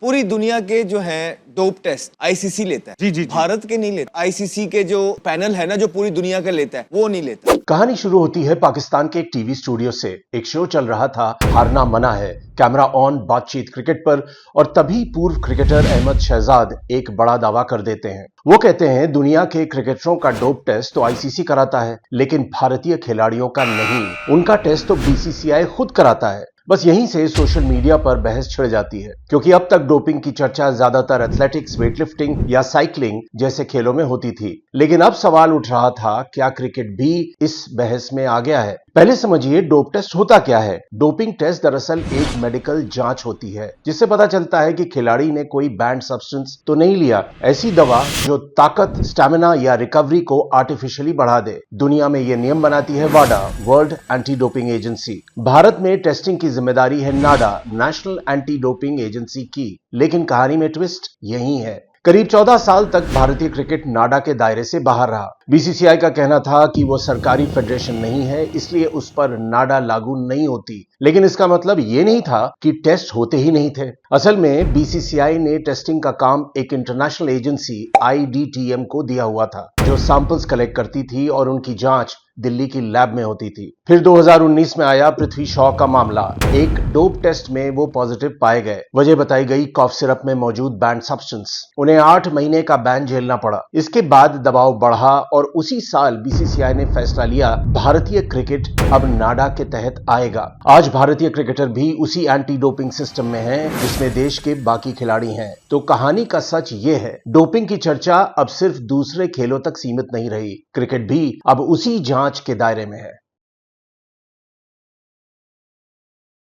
पूरी दुनिया के जो है डोप टेस्ट आईसीसी लेता है। जी। भारत के नहीं लेता। आईसीसी के जो पैनल है ना, जो पूरी दुनिया का लेता है, वो नहीं लेता। कहानी शुरू होती है पाकिस्तान के एक टीवी स्टूडियो से। एक शो चल रहा था, हारना मना है, कैमरा ऑन, बातचीत क्रिकेट पर। और तभी पूर्व क्रिकेटर अहमद शहजाद एक बड़ा दावा कर देते हैं। वो कहते हैं दुनिया के क्रिकेटरों का डोप टेस्ट तो आईसीसी कराता है, लेकिन भारतीय खिलाड़ियों का नहीं। उनका टेस्ट तो बीसीसीआई खुद कराता है। बस यहीं से सोशल मीडिया पर बहस छिड़ जाती है, क्योंकि अब तक डोपिंग की चर्चा ज्यादातर एथलेटिक्स, वेटलिफ्टिंग या साइकिलिंग जैसे खेलों में होती थी। लेकिन अब सवाल उठ रहा था, क्या क्रिकेट भी इस बहस में आ गया है? पहले समझिए डोप टेस्ट होता क्या है। डोपिंग टेस्ट दरअसल एक मेडिकल जांच होती है, जिससे पता चलता है कि खिलाड़ी ने कोई बैंड सब्सटेंस तो नहीं लिया, ऐसी दवा जो ताकत, स्टैमिना या रिकवरी को आर्टिफिशियली बढ़ा दे। दुनिया में यह नियम बनाती है वाडा, world anti doping agency. Bharat में टेस्टिंग की जिम्मेदारी है NADA, national anti doping agency की। लेकिन कहानी में ट्विस्ट यही है। करीब 14 साल तक भारतीय क्रिकेट नाडा के दायरे से बाहर रहा। बीसीसीआई का कहना था कि वो सरकारी फेडरेशन नहीं है, इसलिए उस पर नाडा लागू नहीं होती। लेकिन इसका मतलब ये नहीं था कि टेस्ट होते ही नहीं थे। असल में बीसीसीआई ने टेस्टिंग का काम एक इंटरनेशनल एजेंसी आईडीटीएम को दिया हुआ था, जो सैंपल्स कलेक्ट करती थी और उनकी जांच दिल्ली की लैब में होती थी। फिर 2019 में आया पृथ्वी शॉ का मामला। एक डोप टेस्ट में वो पॉजिटिव पाए गए। वजह बताई गई कॉफ सिरप में मौजूद बैंड सब्सटेंस। उन्हें 8 महीने का बैन झेलना पड़ा। इसके बाद दबाव बढ़ा और उसी साल बीसीसीआई ने फैसला लिया, भारतीय क्रिकेट अब नाडा के तहत आएगा। आज भारतीय क्रिकेटर भी उसी एंटी डोपिंग सिस्टम में हैं, जिसमें देश के बाकी खिलाड़ी हैं। तो कहानी का सच ये है, डोपिंग की चर्चा अब सिर्फ दूसरे खेलों तक सीमित नहीं रही। क्रिकेट भी अब उसी जांच के दायरे में है।